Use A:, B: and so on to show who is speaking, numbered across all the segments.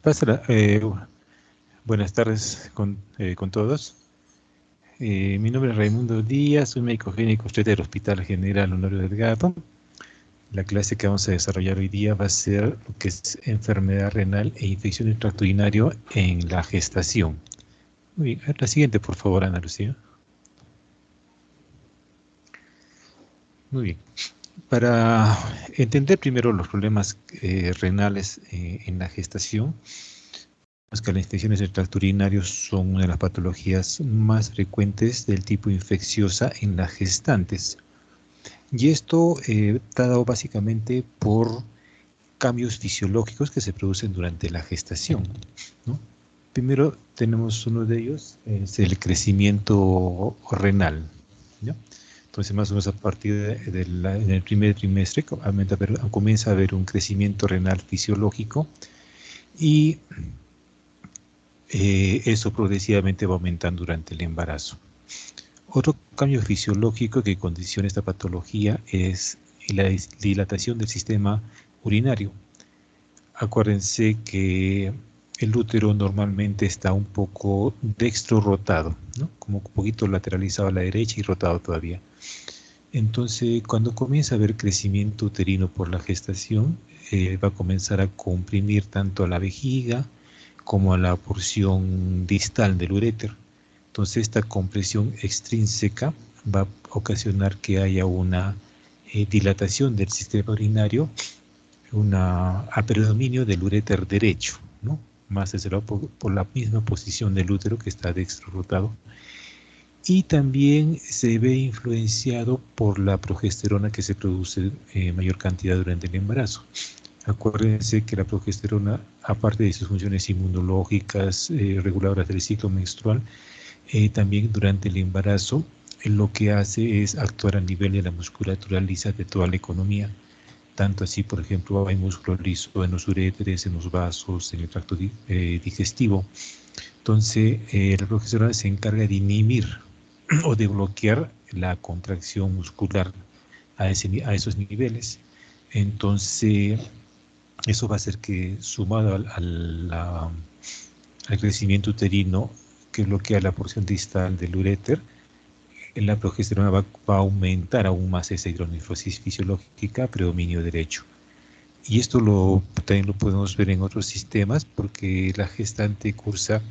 A: Pásala, buenas tardes con todos. Mi nombre es Raimundo Díaz, soy médico clínico del Hospital General Honorio Delgado. La clase que vamos a desarrollar hoy día va a ser lo que es enfermedad renal e infección del tracto urinario en la gestación. Muy bien, la siguiente, por favor, Ana Lucía. Muy bien. Para entender primero los problemas renales en la gestación, que las infecciones del tracto urinario son una de las patologías más frecuentes del tipo infecciosa en las gestantes. Y esto está dado básicamente por cambios fisiológicos que se producen durante la gestación, ¿no? Primero tenemos uno de ellos, es el crecimiento renal, ¿no? Entonces, más o menos a partir en el primer trimestre comienza a haber un crecimiento renal fisiológico y eso progresivamente va aumentando durante el embarazo. Otro cambio fisiológico que condiciona esta patología es la dilatación del sistema urinario. Acuérdense que el útero normalmente está un poco dextro-rotado, ¿no? Como un poquito lateralizado a la derecha y rotado todavía. Entonces, cuando comienza a haber crecimiento uterino por la gestación, va a comenzar a comprimir tanto a la vejiga como a la porción distal del uréter. Entonces, esta compresión extrínseca va a ocasionar que haya una dilatación del sistema urinario, un predominio del uréter derecho, ¿no? Más desde por la misma posición del útero que está dextrorotado. Y también se ve influenciado por la progesterona que se produce en mayor cantidad durante el embarazo. Acuérdense que la progesterona, aparte de sus funciones inmunológicas, reguladoras del ciclo menstrual, también durante el embarazo lo que hace es actuar a nivel de la musculatura lisa de toda la economía. Tanto así, por ejemplo, hay músculo liso en los uréteres, en los vasos, en el tracto digestivo. Entonces, la progesterona se encarga de inhibir o de bloquear la contracción muscular a esos niveles. Entonces, eso va a hacer que, sumado al crecimiento uterino que bloquea la porción distal del uréter, la progesterona va a aumentar aún más esa hidronefrosis fisiológica, predominio derecho. Y esto también lo podemos ver en otros sistemas, porque la gestante cursa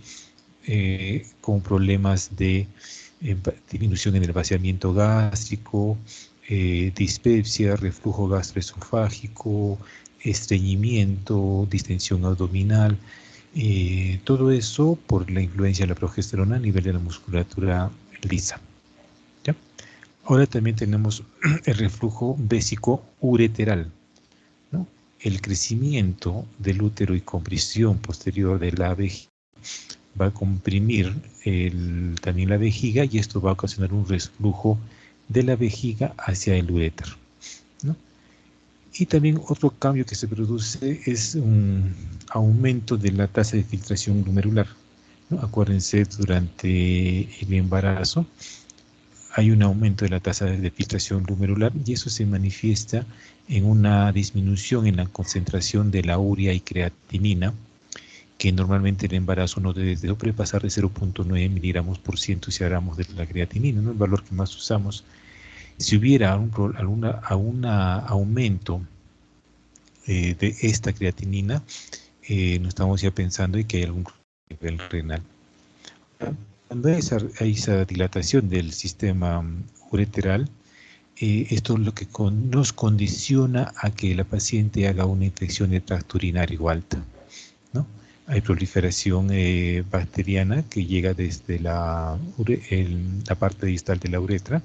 A: con problemas de disminución en el vaciamiento gástrico, dispepsia, reflujo gastroesofágico, estreñimiento, distensión abdominal, todo eso por la influencia de la progesterona a nivel de la musculatura lisa. ¿Ya? Ahora también tenemos el reflujo vésico ureteral, ¿no? El crecimiento del útero y compresión posterior de la vejiga va a comprimir también la vejiga y esto va a ocasionar un reflujo de la vejiga hacia el uréter, ¿no? Y también otro cambio que se produce es un aumento de la tasa de filtración glomerular, ¿no? Acuérdense, durante el embarazo hay un aumento de la tasa de filtración glomerular y eso se manifiesta en una disminución en la concentración de la urea y creatinina, que normalmente el embarazo no debe sobrepasar de 0.9 miligramos por ciento si hablamos de la creatinina, ¿no? El valor que más usamos. Si hubiera algún aumento de esta creatinina, no estamos ya pensando en que hay algún nivel renal. Cuando hay esa dilatación del sistema ureteral, esto es lo que nos condiciona a que la paciente haga una infección de tracto urinario alta, ¿no? Hay proliferación bacteriana que llega desde la parte distal de la uretra,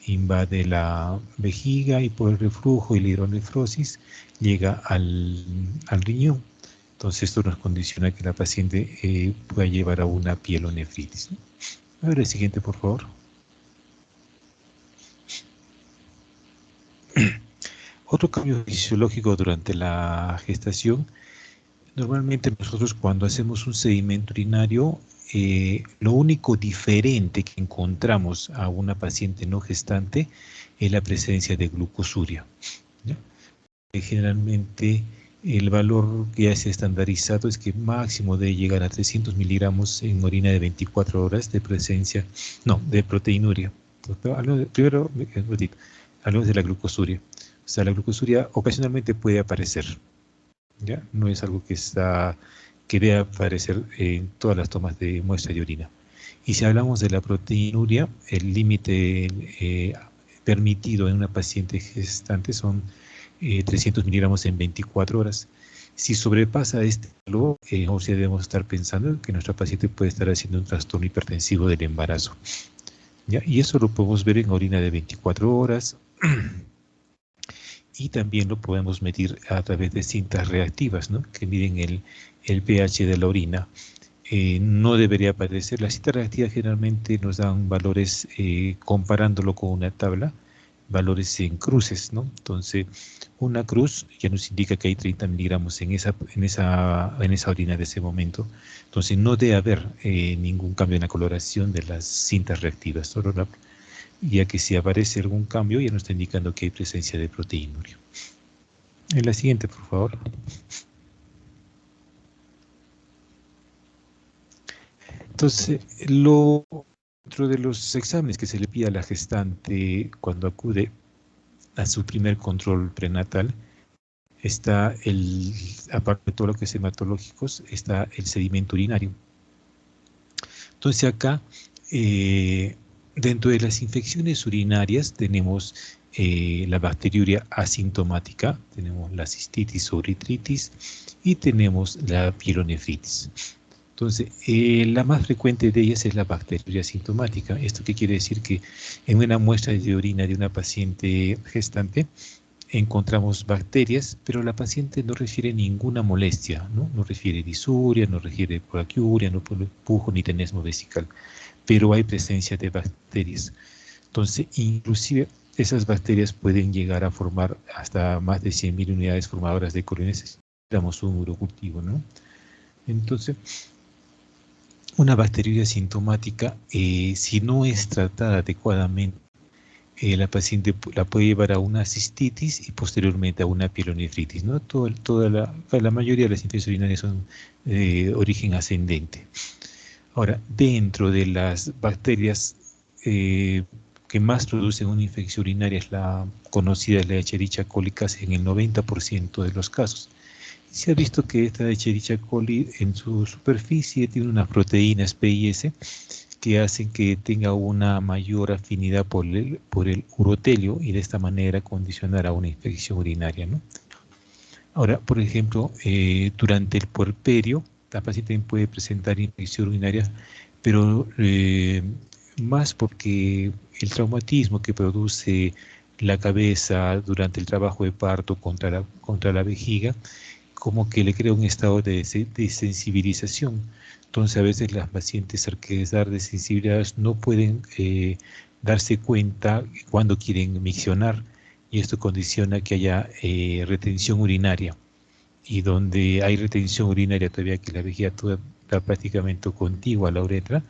A: invade la vejiga y por el reflujo y la hidronefrosis llega al riñón. Entonces esto nos condiciona que la paciente pueda llevar a una pielonefritis, ¿no? A ver el siguiente, por favor. Otro cambio fisiológico durante la gestación. Normalmente nosotros cuando hacemos un sedimento urinario, lo único diferente que encontramos a una paciente no gestante es la presencia de glucosuria, ¿ya? Generalmente El valor que ya se ha estandarizado es que máximo debe llegar a 300 miligramos en orina de 24 horas de presencia, no, de proteinuria. Primero, un ratito, hablamos de la glucosuria. O sea, la glucosuria ocasionalmente puede aparecer, ¿ya? No es algo que debe aparecer en todas las tomas de muestra de orina. Y si hablamos de la proteinuria, el límite permitido en una paciente gestante son 300 miligramos en 24 horas. Si sobrepasa este valor, o sea, debemos estar pensando que nuestra paciente puede estar haciendo un trastorno hipertensivo del embarazo, ¿ya? Y eso lo podemos ver en orina de 24 horas y también lo podemos medir a través de cintas reactivas, ¿no? Que miden el pH de la orina. No debería aparecer. Las cintas reactivas generalmente nos dan valores, comparándolo con una tabla, valores en cruces, ¿no? Entonces, una cruz ya nos indica que hay 30 miligramos en esa orina de ese momento. Entonces, no debe haber ningún cambio en la coloración de las cintas reactivas, ya que si aparece algún cambio ya nos está indicando que hay presencia de proteinuria. En la siguiente, por favor. Entonces, dentro de los exámenes que se le pide a la gestante cuando acude a su primer control prenatal, está aparte de todo lo que es hematológicos, está el sedimento urinario. Entonces acá, dentro de las infecciones urinarias tenemos la bacteriuria asintomática, tenemos la cistitis o eritritis y tenemos la pielonefritis. Entonces, la más frecuente de ellas es la bacteriuria asintomática. ¿Esto qué quiere decir? Que en una muestra de orina de una paciente gestante encontramos bacterias, pero la paciente no refiere ninguna molestia, ¿no? No refiere disuria, no refiere poliaquiuria, no pujo ni tenesmo vesical, pero hay presencia de bacterias. Entonces, inclusive esas bacterias pueden llegar a formar hasta más de 100.000 unidades formadoras de colonias. Damos un urocultivo, ¿no? Entonces, una bacteriuria asintomática, si no es tratada adecuadamente, la paciente la puede llevar a una cistitis y posteriormente a una pielonefritis, ¿no? La mayoría de las infecciones urinarias son de origen ascendente. Ahora, dentro de las bacterias que más producen una infección urinaria es la conocida, la Escherichia coli, casi en el 90% de los casos. Se ha visto que esta Escherichia coli en su superficie tiene unas proteínas P y S que hacen que tenga una mayor afinidad por el urotelio y de esta manera condicionar a una infección urinaria, ¿no? Ahora, por ejemplo, durante el puerperio, la paciente puede presentar infección urinaria, pero más porque el traumatismo que produce la cabeza durante el trabajo de parto contra la vejiga, como que le crea un estado de sensibilización. Entonces a veces las pacientes al quedar desensibilizadas no pueden darse cuenta cuando quieren miccionar y esto condiciona que haya retención urinaria. Y donde hay retención urinaria todavía que la vejiga toda está prácticamente contigua a la uretra,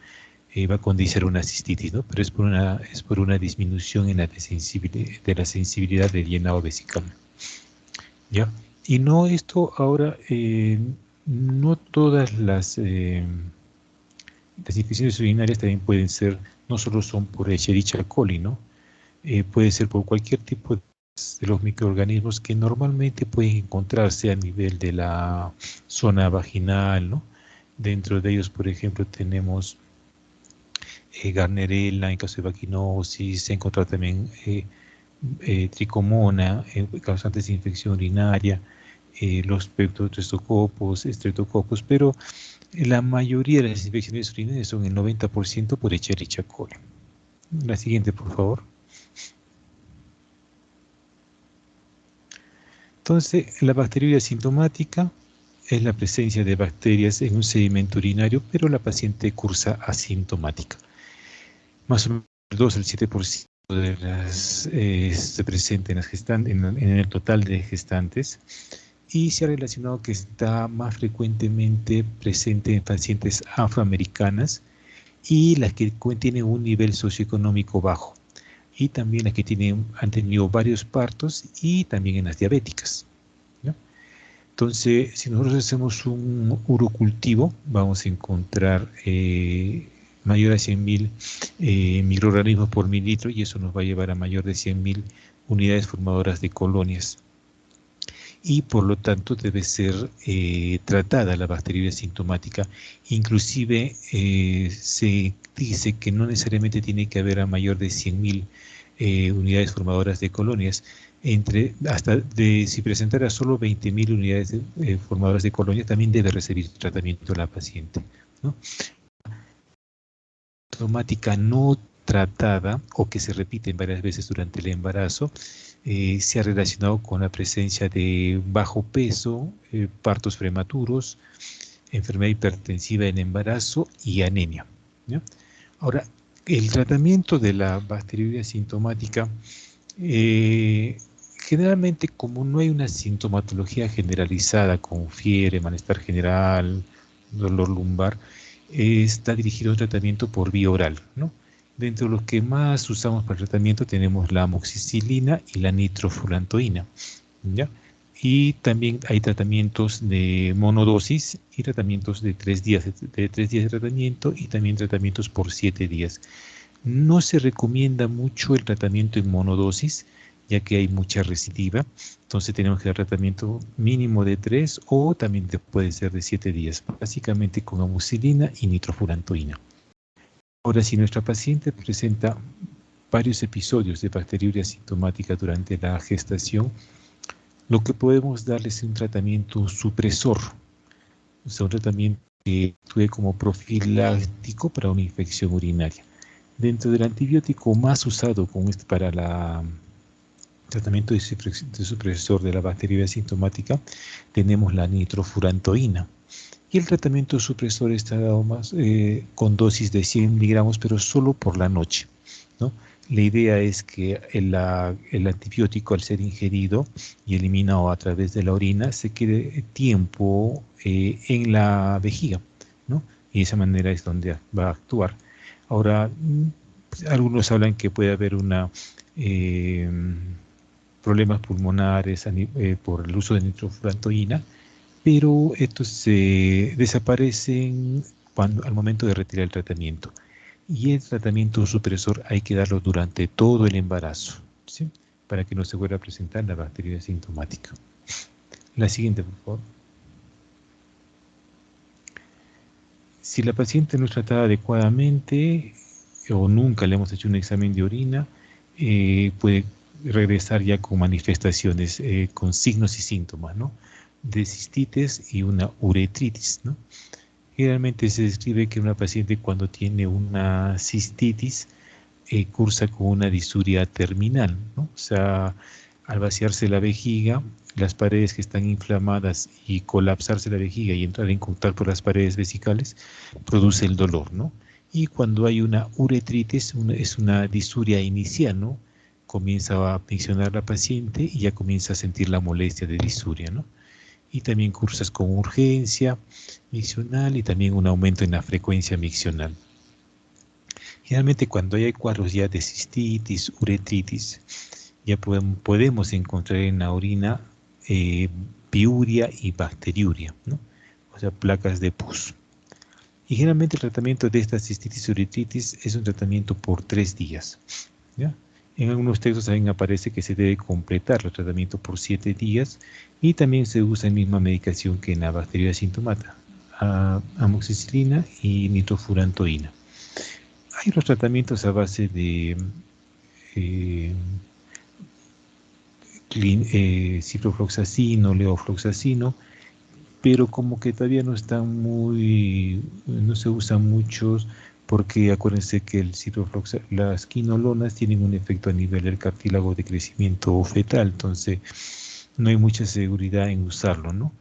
A: va a condicionar una cistitis, ¿no? Pero es por una disminución en de la sensibilidad del llenado vesical. ¿Ya? Y no esto ahora, no todas las infecciones urinarias también pueden ser, no solo son por Escherichia coli, ¿no? Puede ser por cualquier tipo de los microorganismos que normalmente pueden encontrarse a nivel de la zona vaginal, ¿no? Dentro de ellos, por ejemplo, tenemos Gardnerella en caso de vaginosis, se encuentra también tricomona, causantes de infección urinaria, los peptostreptococos, estreptococos, pero la mayoría de las infecciones urinarias son el 90% por Escherichia coli. La siguiente, por favor. Entonces, la bacteriuria asintomática es la presencia de bacterias en un sedimento urinario, pero la paciente cursa asintomática. Más o menos el 2 al 7% de las se presenta en el total de gestantes y se ha relacionado que está más frecuentemente presente en pacientes afroamericanas y las que tienen un nivel socioeconómico bajo y también las que han tenido varios partos y también en las diabéticas, ¿no? Entonces, si nosotros hacemos un urocultivo, vamos a encontrar mayor a 100.000 microorganismos por mililitro, y eso nos va a llevar a mayor de 100.000 unidades formadoras de colonias. Y por lo tanto debe ser tratada la bacteriuria sintomática. Inclusive se dice que no necesariamente tiene que haber a mayor de 100.000 unidades formadoras de colonias. Si presentara solo 20.000 unidades formadoras de colonias, también debe recibir tratamiento la paciente, ¿no? Sintomática no tratada o que se repiten varias veces durante el embarazo se ha relacionado con la presencia de bajo peso, partos prematuros, enfermedad hipertensiva en embarazo y anemia, ¿ya? Ahora, el tratamiento de la bacteriuria sintomática, generalmente, como no hay una sintomatología generalizada con fiebre, malestar general, dolor lumbar, está dirigido a un tratamiento por vía oral, ¿no? Dentro de los que más usamos para el tratamiento tenemos la amoxicilina y la nitrofurantoína, ¿ya? Y también hay tratamientos de monodosis y tratamientos de 3 días, de tratamiento, y también tratamientos por 7 días. No se recomienda mucho el tratamiento en monodosis, ya que hay mucha recidiva. Entonces tenemos que dar tratamiento mínimo de 3 o también puede ser de 7 días, básicamente con amoxicilina y nitrofurantoína. Ahora, si nuestra paciente presenta varios episodios de bacteriuria sintomática durante la gestación, lo que podemos darles es un tratamiento supresor, o sea, un tratamiento que actúe como profiláctico para una infección urinaria. Dentro del antibiótico más usado para el tratamiento de supresor de la bacteriuria sintomática, tenemos la nitrofurantoína. Y el tratamiento supresor está dado más con dosis de 100 miligramos, pero solo por la noche, ¿no? La idea es que el antibiótico, al ser ingerido y eliminado a través de la orina, se quede tiempo en la vejiga, ¿no? Y de esa manera es donde va a actuar. Ahora, algunos hablan que puede haber problemas pulmonares por el uso de nitrofurantoína, pero estos se desaparecen al momento de retirar el tratamiento. Y el tratamiento supresor hay que darlo durante todo el embarazo, ¿sí? Para que no se vuelva a presentar la bacteriuria sintomática. La siguiente, por favor. Si la paciente no es tratada adecuadamente o nunca le hemos hecho un examen de orina, puede regresar ya con manifestaciones, con signos y síntomas, ¿no? De cistitis y una uretritis, ¿no? Generalmente se describe que una paciente, cuando tiene una cistitis, cursa con una disuria terminal, ¿no? O sea, al vaciarse la vejiga, las paredes que están inflamadas y colapsarse la vejiga y entrar en contacto por las paredes vesicales, produce el dolor, ¿no? Y cuando hay una uretritis, es una disuria inicial, ¿no? Comienza a miccionar la paciente y ya comienza a sentir la molestia de disuria, ¿no? Y también cursas con urgencia miccional y también un aumento en la frecuencia miccional. Generalmente, cuando hay cuadros ya de cistitis, uretritis, ya podemos encontrar en la orina piuria y bacteriuria, ¿no? O sea, placas de pus. Y generalmente el tratamiento de esta cistitis uretritis es un tratamiento por 3 días, ¿ya? En algunos textos también aparece que se debe completar el tratamiento por 7 días, y también se usa la misma medicación que en la bacteriuria sintomática, amoxicilina y nitrofurantoína. Hay otros tratamientos a base de ciprofloxacino, levofloxacino, pero como que todavía no están no se usan muchos, porque acuérdense que las quinolonas tienen un efecto a nivel del cartílago de crecimiento fetal, entonces no hay mucha seguridad en usarlo, ¿no?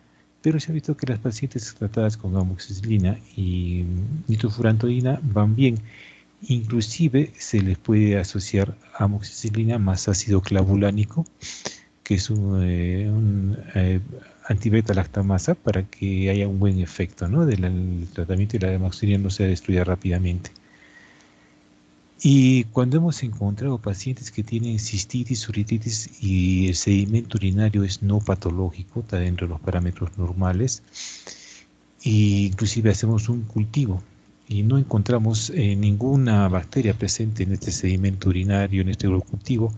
A: Pero se ha visto que las pacientes tratadas con amoxicilina y nitrofurantoína van bien. Inclusive se les puede asociar amoxicilina más ácido clavulánico, que es un antibeta-lactamasa, para que haya un buen efecto, ¿no?, del tratamiento, y la amoxicilina no se destruya rápidamente. Y cuando hemos encontrado pacientes que tienen cistitis, uretitis y el sedimento urinario es no patológico, está dentro de los parámetros normales, e inclusive hacemos un cultivo y no encontramos ninguna bacteria presente en este sedimento urinario, en este cultivo,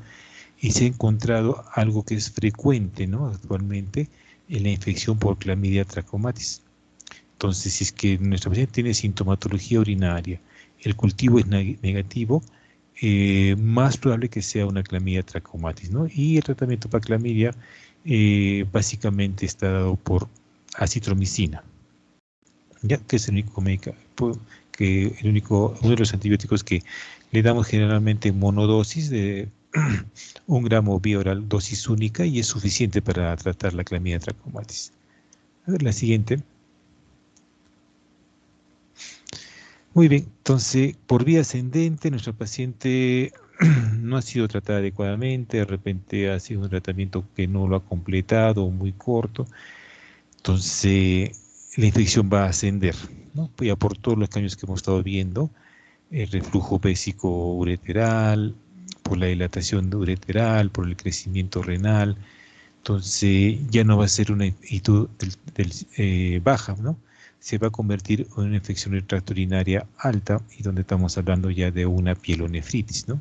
A: y se ha encontrado algo que es frecuente, ¿no? Actualmente, en la infección por Clamidia trachomatis. Entonces, si es que nuestra paciente tiene sintomatología urinaria, el cultivo es negativo, más probable que sea una Clamidia trachomatis, ¿no? Y el tratamiento para Clamidia básicamente está dado por acitromicina, ya que es el único uno de los antibióticos que le damos generalmente monodosis de 1 gramo vía oral, dosis única, y es suficiente para tratar la Clamidia trachomatis. A ver, la siguiente. Muy bien, entonces, por vía ascendente, nuestra paciente no ha sido tratada adecuadamente, de repente ha sido un tratamiento que no lo ha completado o muy corto, entonces la infección va a ascender, ¿no? Ya por todos los cambios que hemos estado viendo, el reflujo bésico ureteral, por la dilatación ureteral, por el crecimiento renal, entonces ya no va a ser una infección baja, ¿no? Se va a convertir en una infección del tracto urinaria alta, y donde estamos hablando ya de una pielonefritis, ¿no?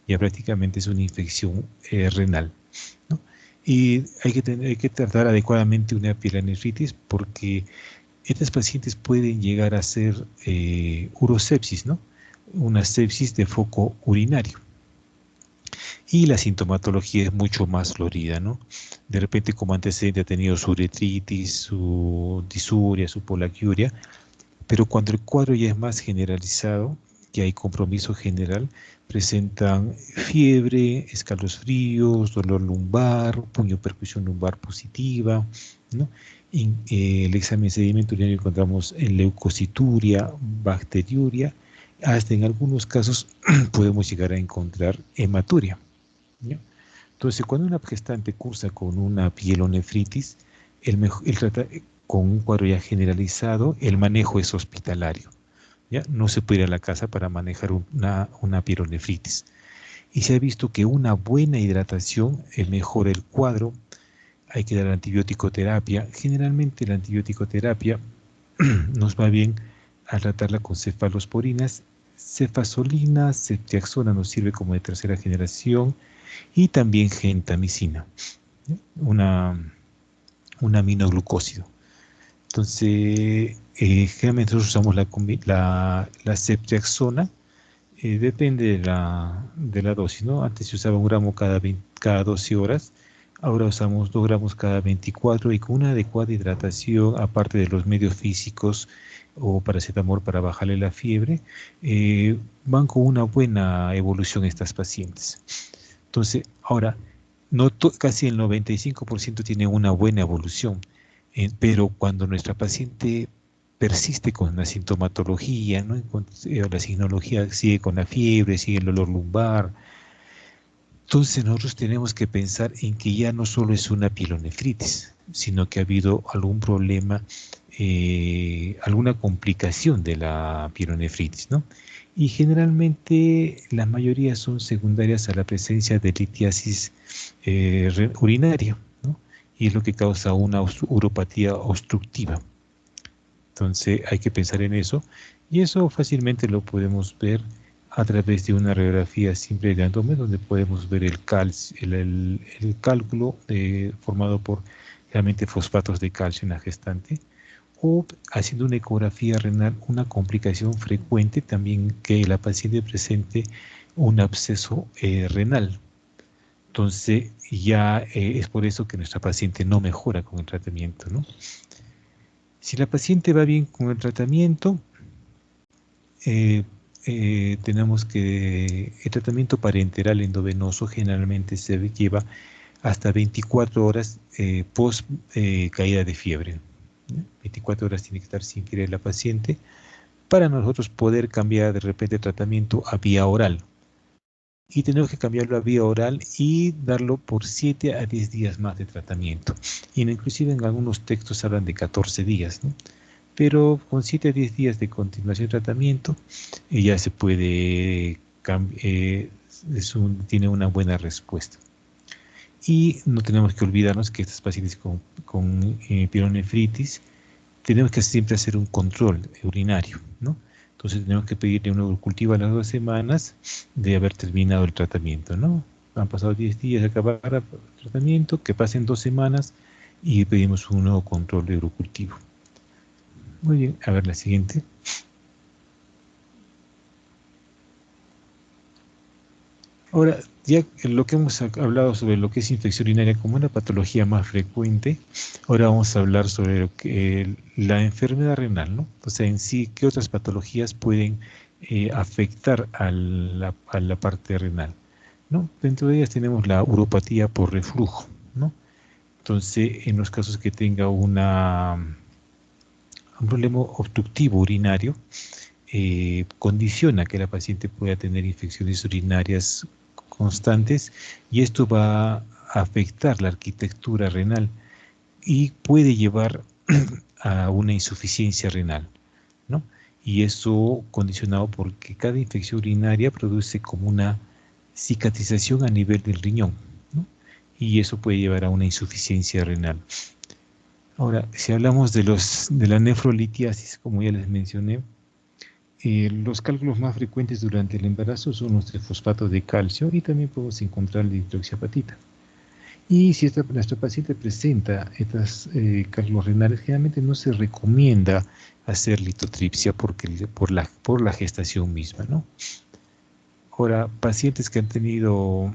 A: Ya prácticamente es una infección renal, ¿no? Y hay que tratar adecuadamente una pielonefritis, porque estas pacientes pueden llegar a ser urosepsis, ¿no? Una sepsis de foco urinario. Y la sintomatología es mucho más florida, ¿no? De repente, como antecedente ha tenido su uretritis, su disuria, su polaquiuria, pero cuando el cuadro ya es más generalizado, que hay compromiso general, presentan fiebre, escalofríos, dolor lumbar, puño percusión lumbar positiva, ¿no? En el examen de sedimento urinario encontramos leucocituria, bacteriuria, hasta en algunos casos podemos llegar a encontrar hematuria, ¿ya? Entonces, cuando una gestante cursa con una pielonefritis, con un cuadro ya generalizado, el manejo es hospitalario, ¿ya? No se puede ir a la casa para manejar una pielonefritis. Y se ha visto que una buena hidratación mejora el cuadro. Hay que dar antibiótico terapia. Generalmente la antibiótico terapia nos va bien al tratarla con cefalosporinas. Cefazolina, ceftriaxona nos sirve como de tercera generación, y también gentamicina, ¿no? Un aminoglucósido. Entonces, generalmente nosotros usamos la ceftriaxona, depende de la dosis, ¿no? Antes se usaba 1 gramo cada 12 horas, ahora usamos 2 gramos cada 24, y con una adecuada hidratación, aparte de los medios físicos o paracetamol para bajarle la fiebre, van con una buena evolución estas pacientes. Entonces, ahora, casi el 95% tiene una buena evolución, pero cuando nuestra paciente persiste con la sintomatología, ¿no? La signología sigue con la fiebre, sigue el dolor lumbar, entonces nosotros tenemos que pensar en que ya no solo es una pielonefritis, sino que ha habido algún problema, alguna complicación de la pielonefritis, ¿no? Y generalmente la mayoría son secundarias a la presencia de litiasis urinaria, ¿no? Y es lo que causa una uropatía obstructiva. Entonces hay que pensar en eso, y eso fácilmente lo podemos ver a través de una radiografía simple de abdomen, donde podemos ver el cálculo formado por realmente fosfatos de calcio en la gestante, o haciendo una ecografía renal, una complicación frecuente también, que la paciente presente un absceso renal. Entonces ya es por eso que nuestra paciente no mejora con el tratamiento, ¿no? Si la paciente va bien con el tratamiento, eh, tenemos que el tratamiento parenteral endovenoso generalmente se lleva hasta 24 horas post caída de fiebre, ¿no? 24 horas tiene que estar sin fiebre la paciente, para nosotros poder cambiar de repente el tratamiento a vía oral. Y tenemos que cambiarlo a vía oral y darlo por 7 a 10 días más de tratamiento. Y inclusive en algunos textos hablan de 14 días, ¿no? Pero con 7 a 10 días de continuación de tratamiento, ya se puede tiene una buena respuesta. Y no tenemos que olvidarnos que estas pacientes con pielonefritis tenemos que siempre hacer un control urinario, ¿no? Entonces tenemos que pedirle un urocultivo a las 2 semanas de haber terminado el tratamiento, ¿no? Han pasado 10 días de acabar el tratamiento, que pasen 2 semanas y pedimos un nuevo control de urocultivo. Muy bien, a ver la siguiente. Ahora, ya lo que hemos hablado sobre lo que es infección urinaria como una patología más frecuente, ahora vamos a hablar sobre la enfermedad renal, ¿no? O sea, en sí, ¿qué otras patologías pueden afectar a la parte renal? ¿No? Dentro de ellas tenemos la uropatía por reflujo, ¿no? Entonces, en los casos que tenga un problema obstructivo urinario, condiciona que la paciente pueda tener infecciones urinarias constantes y esto va a afectar la arquitectura renal y puede llevar a una insuficiencia renal, ¿no? Y eso condicionado porque cada infección urinaria produce como una cicatrización a nivel del riñón, ¿no? Y eso puede llevar a una insuficiencia renal. Ahora, si hablamos de la nefrolitiasis, como ya les mencioné, los cálculos más frecuentes durante el embarazo son los de fosfato de calcio y también podemos encontrar la hidroxiapatita. Y si nuestra paciente presenta estos cálculos renales, generalmente no se recomienda hacer litotripsia por la gestación misma, ¿no? Ahora, pacientes que han tenido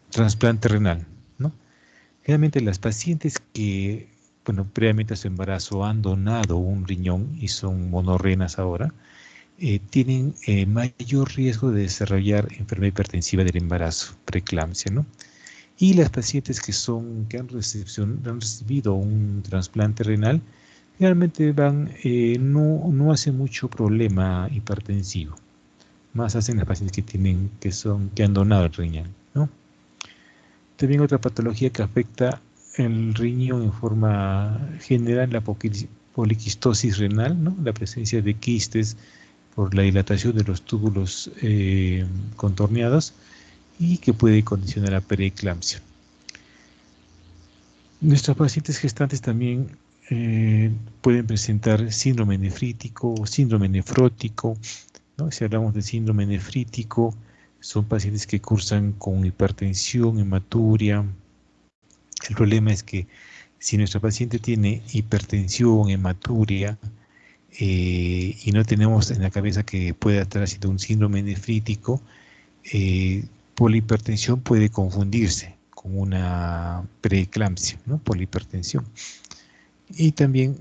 A: trasplante renal, ¿no? Generalmente las pacientes que, bueno, previamente a su embarazo han donado un riñón y son monorrenas ahora, tienen mayor riesgo de desarrollar enfermedad hipertensiva del embarazo, preeclampsia, ¿no? Y las pacientes que han recibido un trasplante renal, realmente no hacen mucho problema hipertensivo. Más hacen las pacientes que han donado el riñón, ¿no? También otra patología que afecta el riñón en forma general, la poliquistosis renal, ¿no? La presencia de quistes por la dilatación de los túbulos contorneados y que puede condicionar a preeclampsia. Nuestros pacientes gestantes también pueden presentar síndrome nefrítico o síndrome nefrótico, ¿no? Si hablamos de síndrome nefrítico, son pacientes que cursan con hipertensión, hematuria. El problema es que si nuestra paciente tiene hipertensión, hematuria, y no tenemos en la cabeza que pueda estar haciendo un síndrome nefrítico, por la hipertensión puede confundirse con una preeclampsia, ¿no? Por la hipertensión. Y también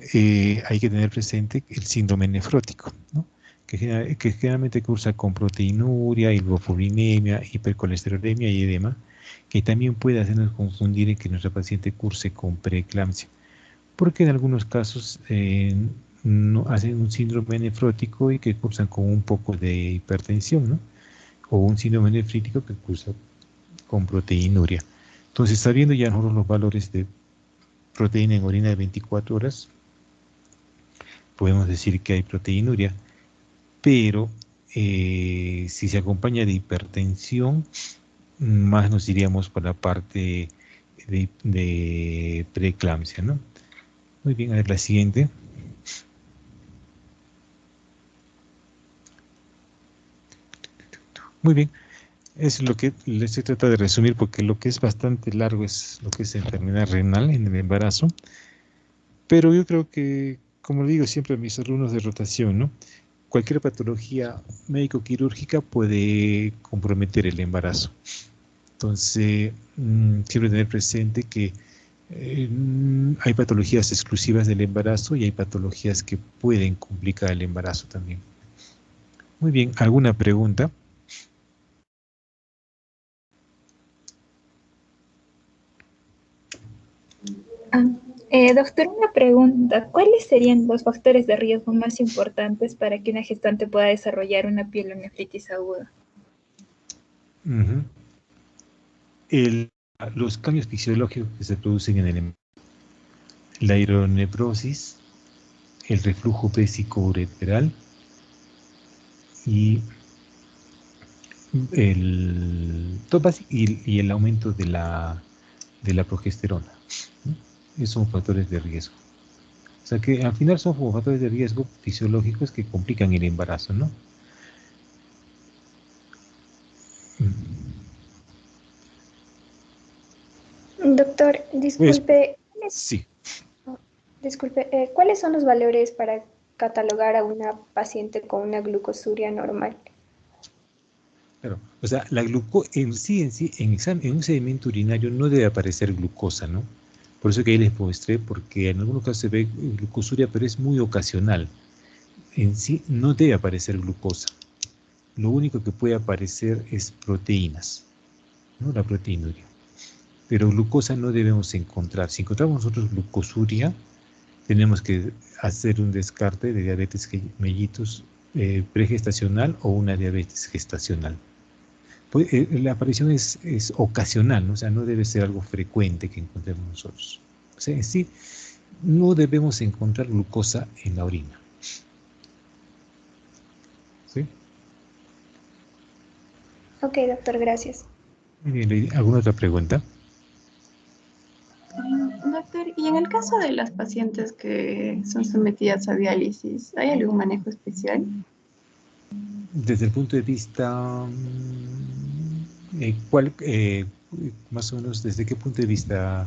A: hay que tener presente el síndrome nefrótico, ¿no? Que generalmente cursa con proteinuria, hipoproteinemia, hipercolesterolemia y edema, que también puede hacernos confundir en que nuestra paciente curse con preeclampsia, porque en algunos casos no hacen un síndrome nefrótico y que cursan con un poco de hipertensión, ¿no? O un síndrome nefrítico que cursa con proteinuria. Entonces, sabiendo ya nosotros los valores de proteína en orina de 24 horas, podemos decir que hay proteinuria, pero si se acompaña de hipertensión, más nos iríamos por la parte de preeclampsia, ¿no? Muy bien, a ver la siguiente. Muy bien, es lo que les he tratado de resumir porque lo que es bastante largo es lo que es enfermedad renal en el embarazo. Pero yo creo que, como le digo siempre a mis alumnos de rotación, ¿no? Cualquier patología médico-quirúrgica puede comprometer el embarazo. Entonces, siempre tener presente que hay patologías exclusivas del embarazo y hay patologías que pueden complicar el embarazo también. Muy bien, ¿alguna pregunta?
B: Doctor, una pregunta. ¿Cuáles serían los factores de riesgo más importantes para que una gestante pueda desarrollar una pielonefritis aguda?
A: Uh -huh. Los cambios fisiológicos que se producen en el embarazo, la hidroneprosis, el reflujo pésico ureteral y y el aumento de la progesterona, ¿no? Esos son factores de riesgo. O sea que al final son como factores de riesgo fisiológicos que complican el embarazo, ¿no?
B: Doctor,
A: Pues
B: disculpe,
A: sí,
B: ¿cuáles son los valores para catalogar a una paciente con una glucosuria normal?
A: claro. O sea, la glucosa en un sedimento urinario no debe aparecer glucosa, ¿no? Por eso que ahí les mostré, porque en algunos casos se ve glucosuria, pero es muy ocasional. En sí no debe aparecer glucosa. Lo único que puede aparecer es proteínas, ¿no? La proteinuria. Pero glucosa no debemos encontrar. Si encontramos nosotros glucosuria, tenemos que hacer un descarte de diabetes mellitus pregestacional o una diabetes gestacional. Pues, la aparición es ocasional, ¿no? O sea, no debe ser algo frecuente que encontremos nosotros. O sea, en sí, no debemos encontrar glucosa en la orina. ¿Sí?
B: Ok, doctor, gracias.
A: Muy bien, Lady. ¿Alguna otra pregunta?
C: Doctor, y en el caso de las pacientes que son sometidas a diálisis, ¿hay algún manejo especial?
A: Desde el punto de vista, más o menos, ¿desde qué punto de vista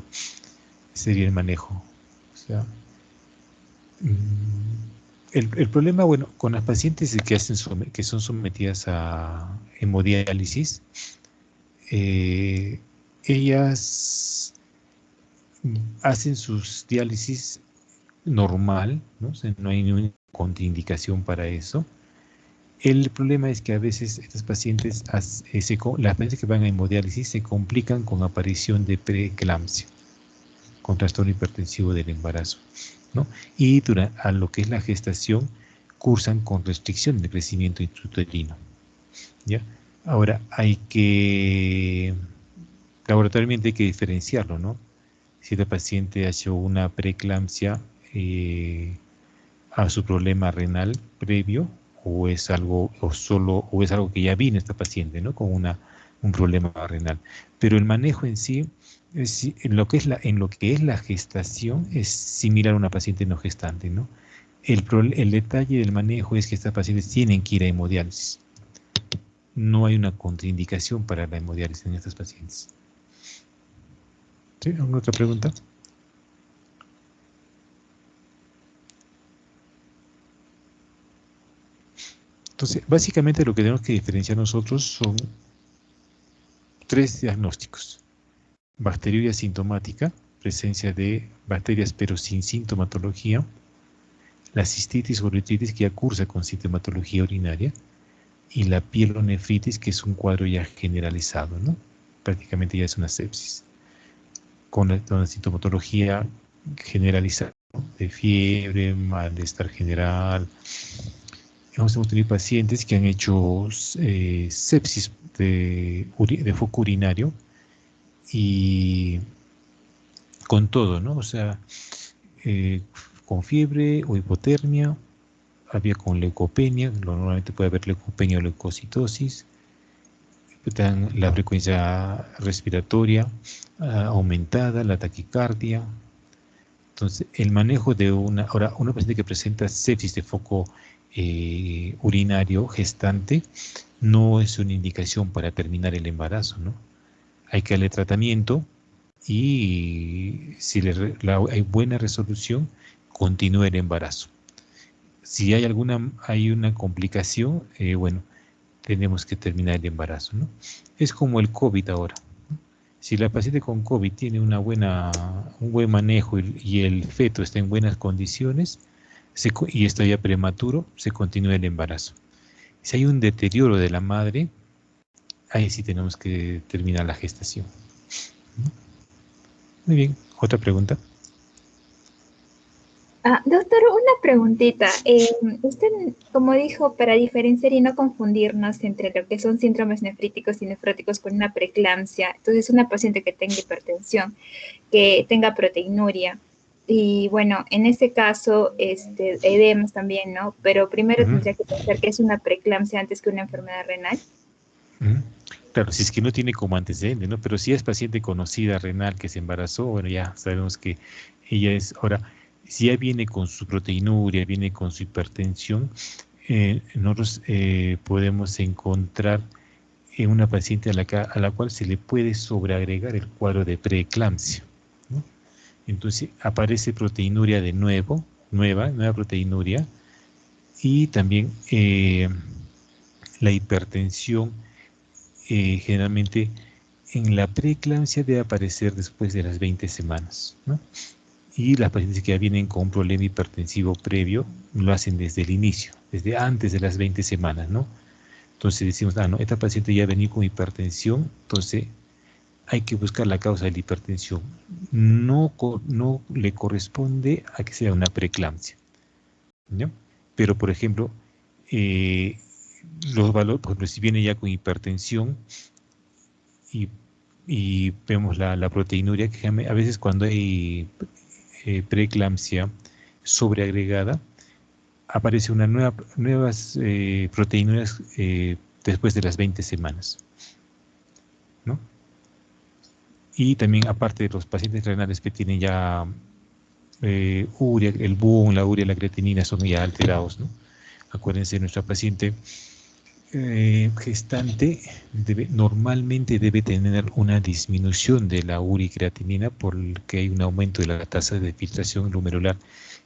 A: sería el manejo? O sea, el problema, bueno, con las pacientes que son sometidas a hemodiálisis, ellas hacen sus diálisis normal, ¿no? O sea, no hay ninguna contraindicación para eso. El problema es que a veces estas pacientes, las pacientes que van a hemodiálisis se complican con aparición de preeclampsia, con trastorno hipertensivo del embarazo, ¿no? Y a lo que es la gestación, cursan con restricción de crecimiento intrauterino, ¿ya? Ahora, laboratorialmente hay que diferenciarlo, ¿no? Si la paciente ha hecho una preeclampsia a su problema renal previo, o es algo, o es algo que ya vino esta paciente, ¿no? Con un problema renal. Pero el manejo en sí, en lo que es la gestación, es similar a una paciente no gestante, ¿no? El detalle del manejo es que estas pacientes tienen que ir a hemodiálisis. No hay una contraindicación para la hemodiálisis en estas pacientes. ¿Sí? ¿Alguna otra pregunta? Entonces, básicamente lo que tenemos que diferenciar nosotros son tres diagnósticos. Bacteriuria sintomática, presencia de bacterias pero sin sintomatología, la cistitis o uretritis que ya cursa con sintomatología urinaria, y la pielonefritis, que es un cuadro ya generalizado, ¿no? Prácticamente ya es una sepsis, con la sintomatología generalizada, ¿no? De fiebre, malestar general. Hemos tenido pacientes que han hecho sepsis de foco urinario y con todo, ¿no? O sea, eh, con fiebre o hipotermia, había con leucopenia, normalmente puede haber leucopenia o leucocitosis, la frecuencia respiratoria aumentada, la taquicardia. Entonces, el manejo de una paciente que presenta sepsis de foco urinario gestante no es una indicación para terminar el embarazo, ¿no? Hay que darle tratamiento y si hay buena resolución, continúa el embarazo. Si hay una complicación, bueno, tenemos que terminar el embarazo, ¿no? Es como el COVID ahora, ¿no? Si la paciente con COVID tiene un buen manejo y el feto está en buenas condiciones y está ya prematuro, se continúa el embarazo. Si hay un deterioro de la madre, ahí sí tenemos que terminar la gestación. Muy bien, otra pregunta.
B: Doctor, una preguntita. Usted, como dijo, para diferenciar y no confundirnos entre lo que son síndromes nefríticos y nefróticos con una preeclampsia, entonces una paciente que tenga hipertensión, que tenga proteinuria, y bueno, en ese caso, edemas también, ¿no? Pero primero tendría que pensar que es una preeclampsia antes que una enfermedad renal.
A: Claro, si es que no tiene como antecedente, ¿no? Pero si es paciente conocida renal que se embarazó, bueno, ya sabemos que ella es... Ahora, si ya viene con su proteinuria, viene con su hipertensión, nosotros podemos encontrar en una paciente a la cual se le puede sobreagregar el cuadro de preeclampsia, ¿no? Entonces aparece proteinuria de nuevo, nueva proteinuria, y también la hipertensión generalmente en la preeclampsia debe aparecer después de las 20 semanas, ¿no? Y las pacientes que ya vienen con un problema hipertensivo previo lo hacen desde el inicio, desde antes de las 20 semanas, ¿no? Entonces decimos, no, esta paciente ya venía con hipertensión, entonces hay que buscar la causa de la hipertensión. No le corresponde a que sea una preeclampsia, ¿no? Pero, por ejemplo, los valores, por ejemplo, si viene ya con hipertensión y vemos la proteinuria, que a veces cuando hay preeclampsia sobreagregada, aparece nuevas proteinuras después de las 20 semanas, ¿no? Y también, aparte de los pacientes renales que tienen ya urea, el BUN, la urea, la creatinina son ya alterados, ¿no? Acuérdense, nuestra paciente gestante normalmente debe tener una disminución de la urea y creatinina porque hay un aumento de la tasa de filtración glomerular.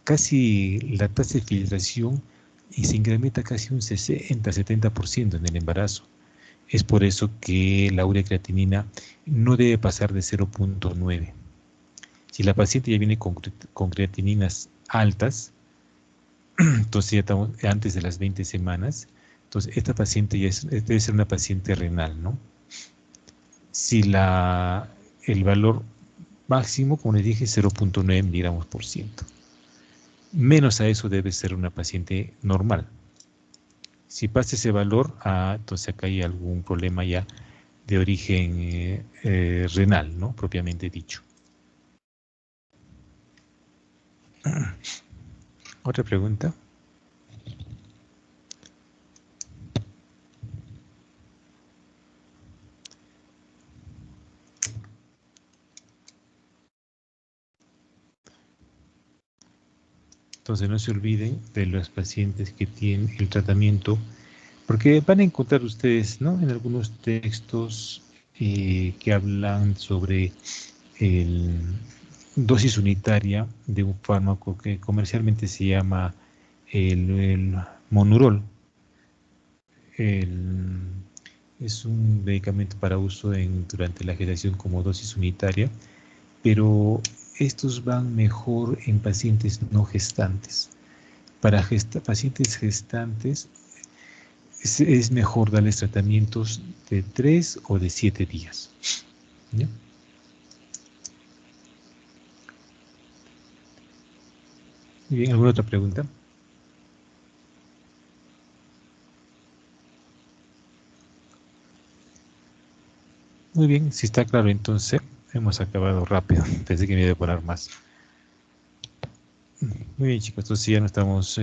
A: Casi la tasa de filtración se incrementa casi un 60-70% en el embarazo. Es por eso que la urea y creatinina no debe pasar de 0.9. Si la paciente ya viene con creatininas altas, entonces ya estamos antes de las 20 semanas, entonces esta paciente ya debe ser una paciente renal, ¿no? Si el valor máximo, como les dije, 0.9 miligramos por ciento. Menos a eso debe ser una paciente normal. Si pasa ese valor, entonces acá hay algún problema ya de origen renal, ¿no? Propiamente dicho. ¿Otra pregunta? Entonces no se olviden de los pacientes que tienen el tratamiento, porque van a encontrar ustedes, ¿no?, en algunos textos que hablan sobre dosis unitaria de un fármaco que comercialmente se llama el Monurol. Es un medicamento para uso durante la gestación como dosis unitaria, pero estos van mejor en pacientes no gestantes. Para pacientes gestantes es mejor darles tratamientos de 3 o de 7 días. ¿Ya? Muy bien, ¿alguna otra pregunta? Muy bien, si está claro, entonces hemos acabado rápido. Pensé que me iba a demorar más. Muy bien, chicos, entonces ya nos estamos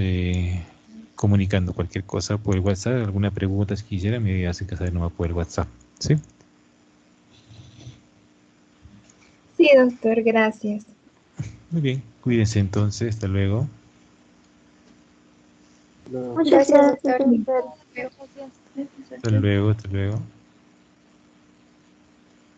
A: comunicando cualquier cosa por el WhatsApp. Alguna pregunta, si quisiera, me hacen saber nomás por el WhatsApp. ¿Sí?
B: Sí, doctor, gracias.
A: Muy bien, cuídense entonces, hasta luego.
C: Muchas gracias, doctor.
A: Hasta luego, hasta luego.